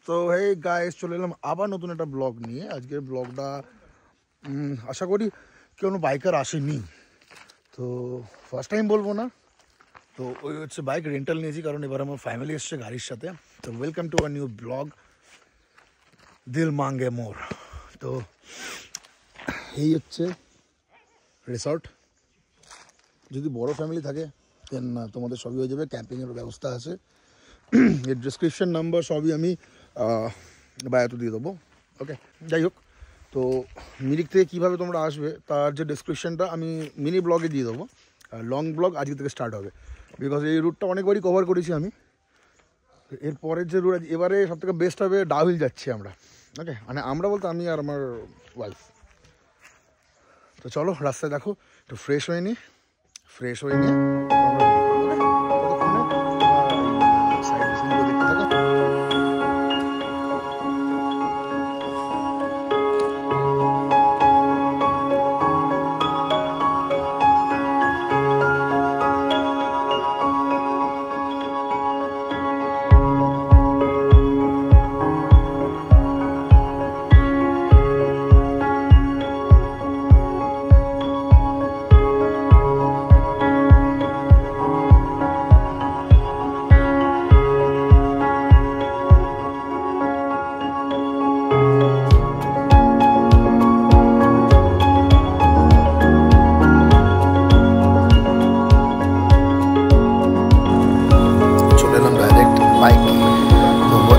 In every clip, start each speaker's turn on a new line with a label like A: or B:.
A: তো hey guys, চলে এলাম আবার নতুন একটা ব্লগ নিয়ে। আজকের ব্লগটা আশা করি কোনো বাইকার আসেনি, তো ফার্স্ট টাইম বলবো না। তো ওই হচ্ছে বাইক রেন্টাল নিয়েছি, কারণ এবার আমার ফ্যামিলি এসছে গাড়ির সাথে। তো welcome to a new blog দিল মাঙ্গে মোর। তো এই হচ্ছে রিসর্ট। যদি বড় ফ্যামিলি থাকে দেন তোমাদের সবই হয়ে যাবে, ক্যাম্পিংয়ের ব্যবস্থা আছে। এর ডিসক্রিপশন নাম্বার সবই আমি বায়োতে দিয়ে দেবো। ওকে, যাই হোক, তো মিরিক থেকে কীভাবে তোমরা আসবে তার যে ডিসক্রিপশনটা আমি মিনি ব্লগে দিয়ে দেবো। লং ব্লগ আজকে থেকে স্টার্ট হবে, বিকজ এই রুটটা অনেকবারই কভার করেছি আমি। এরপরের যে রুট এবারে সবথেকে বেস্ট হবে ডাউহিল যাচ্ছি আমরা। ওকে, মানে আমরা বলতে আমি আর আমার ওয়াইফ। তো চলো রাস্তায় দেখো, একটু ফ্রেশ হয়ে নিয়ে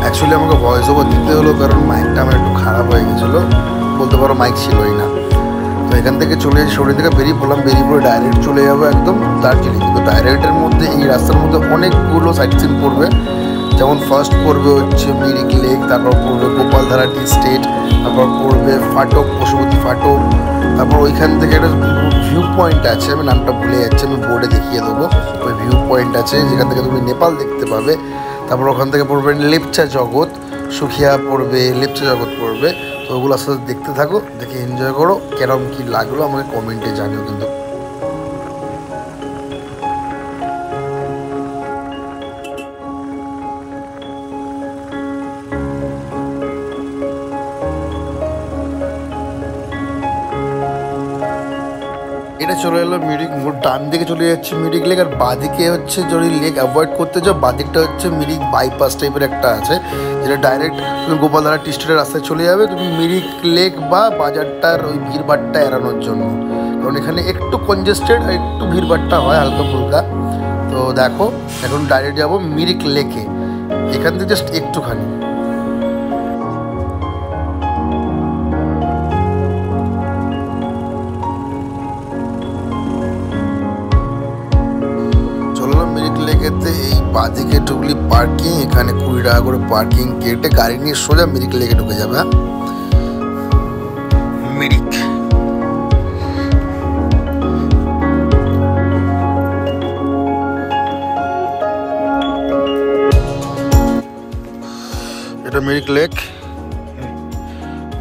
A: অ্যাকচুয়ালি আমাকে ভয়েস ওভার দিতে হলো, কারণ মাইকটা আমার একটু খারাপ হয়ে গেছিলো, বলতে পারো মাইক ছিলই না। তো এখান থেকে চলে শরীর থেকে বেরিয়ে পড়লাম, বেরিয়ে পড়ে ডাইরেক্ট চলে যাবো একদম দার্জিলিং। তো ডাইরেক্টের মধ্যে এই রাস্তার মধ্যে অনেকগুলো সাইট সিন পড়বে, যেমন ফার্স্ট পড়বে হচ্ছে মিরিক লেক, তারপর পড়বে গোপালধারা টি স্টেট, তারপর পড়বে ফাটক, পশুপতি ফাটক, তারপর ওইখান থেকে একটা ভিউ পয়েন্ট আছে, আমি নামটা ভুলে যাচ্ছি, আমি বোর্ডে দেখিয়ে দেবো। ওই ভিউ পয়েন্ট আছে যেখান থেকে তুমি নেপাল দেখতে পাবে। তারপর ওখান থেকে পড়বে লেপচা জগৎ, সুখিয়া পড়বে, লেপচা জগৎ পড়বে। তো ওগুলো আস্তে আস্তে দেখতে থাকো, দেখে এনজয় করো। কেরম কী লাগলো আমাকে কমেন্টে জানিও কিন্তু। এটা চলে এলো মিরিক মোড়, ডান দিকে চলে যাচ্ছে মিরিক লেক, আর বাঁদিকে হচ্ছে যদি লেক অ্যাভয়েড করতে চাও বাঁদিকটা হচ্ছে মিরিক বাইপাস টাইপের একটা আছে, যেটা ডাইরেক্ট তুমি গোপালধারা টি স্টেটের রাস্তায় চলে যাবে তুমি মিরিক লেক বা বাজারটার ওই ভিড়ভাড়টা এড়ানোর জন্য, কারণ এখানে একটু কনজেস্টেড আর একটু ভিড়ভাড়টা হয় হালকা ফুলকা। তো দেখো এখন ডাইরেক্ট যাবো মিরিক লেকে, এখান থেকে জাস্ট একটুখানি। এই বাদিকে ঢুকলি পার্কিং, এখানে 20 টাকা করে পার্কিং কেটে গাড়ি নিয়ে সোজা মিরিক লেকে ঢুকে যাবে। মিরিক এটা মিরিক লেক,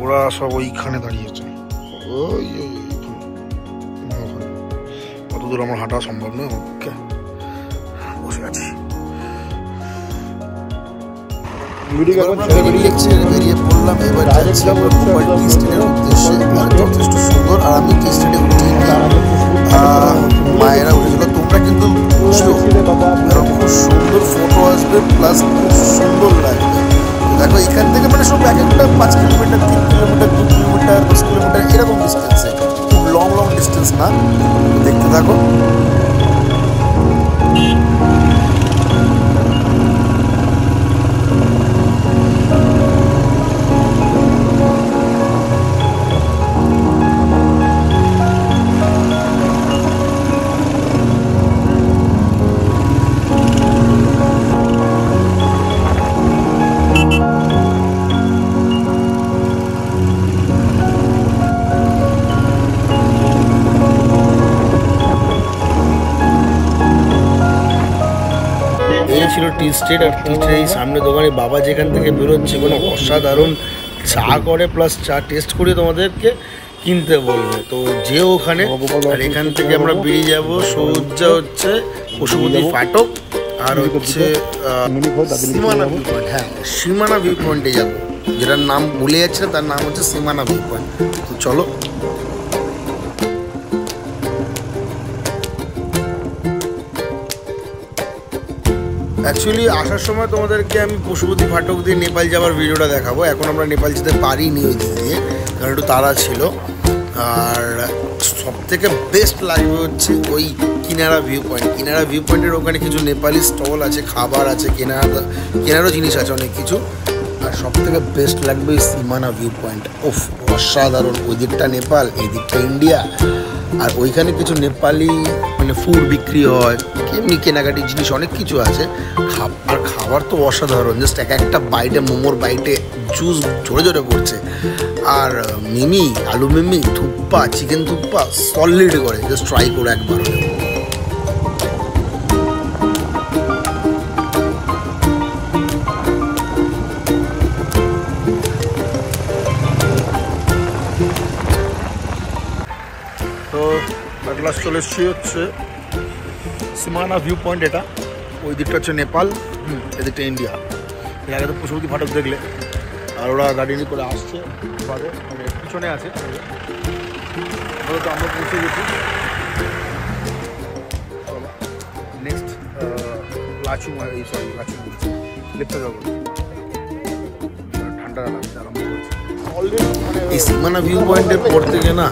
A: ওরা সব ওইখানে দাঁড়িয়েছে। ওই কত দূর আমার হাঁটা সম্ভব নয়, ওকে বসে আছি। বেরিয়ে পড়লাম, এবার যাচ্ছি আমরা টি স্টেটের উদ্দেশ্যে। যথেষ্ট সুন্দর, আর আমি টি স্টেটে উঠিনি, মায়েরা উঠেছিল। তোমরা কিন্তু উঠছো, কারণ খুব সুন্দর ফটো আসবে, প্লাস খুব সুন্দর লাগবে। দেখো এখান থেকে মানে সব এক একটা 5 কিলোমিটার, 3 কিলোমিটার, 2 কিলোমিটার, 10 কিলোমিটার এরকম ডিস্টেন্সে, খুব লং ডিস্টেন্স না। দেখতে থাকো। ছিল টি স্টেট, আর টি স্টেট এই সামনে দোকানে বাবা যেখান থেকে বেরোচ্ছে কোনো অসাধারণ চা করে, প্লাস চা টেস্ট করে তোমাদেরকে কিনতে বলবে। তো যে ওখানে, আর এখান থেকে আমরা বেরিয়ে যাব সোজা হচ্ছে পশুপতি ফাটক,
B: আর হচ্ছে সীমানা ভিউ পয়েন্ট। হ্যাঁ, সীমানা ভিউ পয়েন্টে যাবো, যেটার নাম ভুলে যাচ্ছে, তার নাম হচ্ছে সীমানা ভিউ পয়েন্ট। তো চলো। অ্যাকচুয়ালি আসার সময় তোমাদেরকে আমি পশুপতি ফাটক দিয়ে নেপাল যাওয়ার ভিডিওটা দেখাবো। এখন আমরা নেপাল যেতে পারিনি ওই দিক দিয়ে, কারণ একটু তাড়া ছিল। আর সব থেকে বেস্ট লাগবে হচ্ছে ওই কিনারা ভিউ পয়েন্ট। কিনারা ভিউ পয়েন্টের ওখানে কিছু নেপালি স্টল আছে, খাবার আছে, কেনারও জিনিস আছে অনেক কিছু। আর সব থেকে বেস্ট লাগবে ওই সীমানা ভিউ পয়েন্ট। ওফ, অসাধারণ। ওই দিকটা নেপাল, এই দিকটা ইন্ডিয়া। আর ওইখানে কিছু নেপালি মানে ফুড বিক্রি হয়, এমনি কেনাকাটি জিনিস অনেক কিছু আছে। আর খাবার তো অসাধারণ। জাস্ট একটা বাইটে, মোমোর বাইটে জুস ঝরে ঝরে পড়ছে। আর মিমি, আলু মিমি, থুপ্পা, চিকেন থুপ্পা সলিড করে। জাস্ট ট্রাই করো একবার।
A: তো ক্লাস চলে এসছি হচ্ছে সীমানা ভিউ পয়েন্ট। এটা ওই দিকটা হচ্ছে নেপাল, এদিকটা ইন্ডিয়া। এর আগে তো পশুপতি ফাটক দেখলে। আর ওরা গাড়ি নিয়ে করে আসছে, মানে পিছনে আছে। তো আমরা পৌঁছে গেছি। নেক্সট লাচু, লেপচা যাবো। ঠান্ডা লাগছে, আরম্ভ করেছে অলরেডি।
B: এই সীমানা ভিউ পয়েন্টের পর থেকে না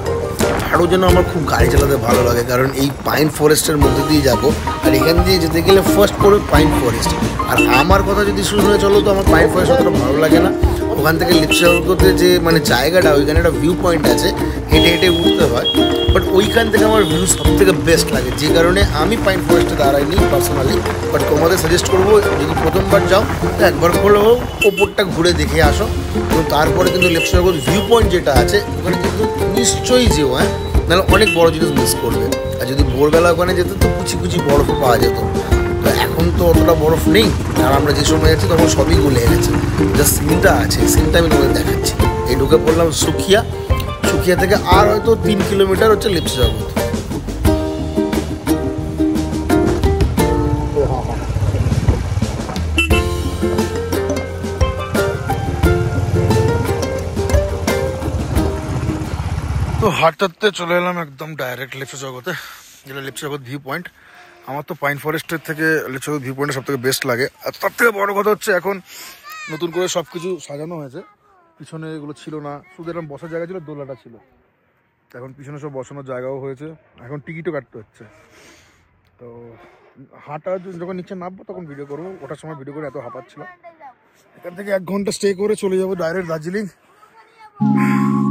B: আরও যেন আমার খুব গাড়ি চালাতে ভালো লাগে, কারণ এই পাইন ফরেস্টের মধ্যে দিয়ে যাবো। আর এখান দিয়ে যেতে গেলে ফার্স্ট পড়বে পাইন ফরেস্ট। আর আমার কথা যদি শুরু হয়ে চলো, তো আমার পাইন ফরেস্ট অতটা ভালো লাগে না। ওখান থেকে লিপসাগরতে যে মানে জায়গাটা, ওইখানে একটা ভিউ পয়েন্ট আছে, হেঁটে হেঁটে উঠতে হয়। বাট ওইখান থেকে আমার ভিউ সব থেকে বেস্ট লাগে, যে কারণে আমি পাইন ফরেস্টে দাঁড়াইনি পার্সোনালি। বাট তোমাদের সাজেস্ট করবো, যদি প্রথমবার যাও তো একবার হলেও ওপরটা ঘুরে দেখে আসো। এবং তারপরে কিন্তু লিপসাগর ভিউ পয়েন্ট যেটা আছে, ওখানে কিন্তু নিশ্চয়ই যেও। হ্যাঁ, নাহলে অনেক বড় জিনিস মিস করবে। আর যদি ভোরবেলা ওখানে যেত তো কুচি কুচি বরফ পাওয়া যেত। তো এখন তো অতটা বরফ নেই। আর আমরা যে সময় যাচ্ছি তখন সবই গলে গেছে। যা সিনটা আছে, সিনটা আমি তোমাদের দেখাচ্ছি। এই ঢুকে পড়লাম সুখিয়া। সুখিয়া থেকে আর হয়তো 3 কিলোমিটার হচ্ছে লিপসাগর।
A: তো হাঁটতে চলে এলাম একদম ডাইরেক্ট লিপসাগরতে, যেটা লিপসাগর ভিউ পয়েন্ট। আমার তো পাইন ফরেস্টের থেকে লিপসাগর ভিউ পয়েন্টটা সব থেকে বেস্ট লাগে। আর তার থেকে বড় কথা হচ্ছে, এখন নতুন করে সব কিছু সাজানো হয়েছে। পিছনে এগুলো ছিল না, শুধু এরকম বসার জায়গা ছিল, দোলাটা ছিল। এখন পিছনে সব বসানোর জায়গাও হয়েছে। এখন টিকিটও কাটতে হচ্ছে। তো হাঁটা যখন নিচে নামবো তখন ভিডিও করবো। ওটার সময় ভিডিও করে এত হাঁপাচ্ছিলাম। এখান থেকে 1 ঘন্টা স্টে করে চলে যাবো ডাইরেক্ট দার্জিলিং।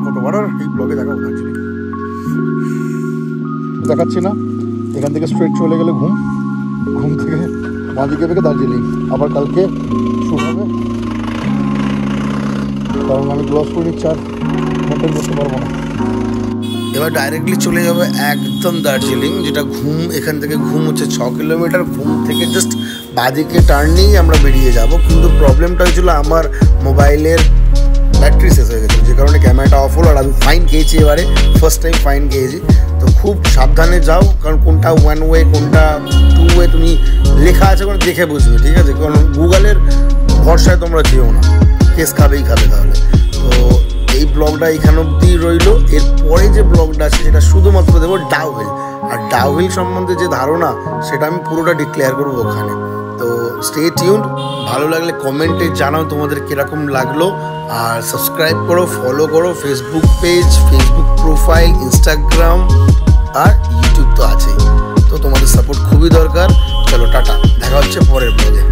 A: কতবার আর এই ব্লগে দেখাবো দার্জিলিং, দেখাচ্ছি না। এখান থেকে স্ট্রেট চলে গেলে ঘুম থেকে বাঁদিকে থেকে দার্জিলিং। আবার কালকে শুট হবে, কারণ আমি গ্লভস পরে নিচ্ছি, আর মেনটেন করতে পারবো না।
B: এবার ডাইরেক্টলি চলে যাবে একদম দার্জিলিং, যেটা এখান থেকে হচ্ছে 6 কিলোমিটার। থেকে জাস্ট বাঁদিকে টার্ন নিয়েই আমরা বেরিয়ে যাব। কিন্তু প্রবলেমটা হয়েছিল, আমার মোবাইলের ব্যাটারি শেষ হয়ে গেছে, যে কারণে ক্যামেরাটা অফ হলো। আর আমি ফাইন খেয়েছি, এবারে ফার্স্ট টাইম ফাইন খেয়েছি। তো খুব সাবধানে যাও, কারণ কোনটা 1 ওয়ে কোনটা 2 ওয়ে তুমি লেখা আছে কোনো দেখে বুঝবে, ঠিক আছে? কারণ গুগলের ভরসায় তোমরা যেও না, কেস খাবে তাহলে। তো এই ব্লগটা এখান অব্দি রইলো। এরপরে যে ব্লগটা আছে সেটা শুধুমাত্র দেবো ডাউহিল। আর ডাউহিল সম্বন্ধে যে ধারণা, সেটা আমি পুরোটা ডিক্লেয়ার করবো ওখানে। তো স্টে টিউনড। ভালো লাগলে কমেন্টে জানাও তোমাদের কীরকম লাগলো। আর সাবস্ক্রাইব করো, ফলো করো, Facebook page, Facebook profile, Instagram আর ইউটিউব তো আছেই। তো তোমাদের সাপোর্ট খুবই দরকার। চলো টাটা, দেখা হচ্ছে পরের ব্লগে।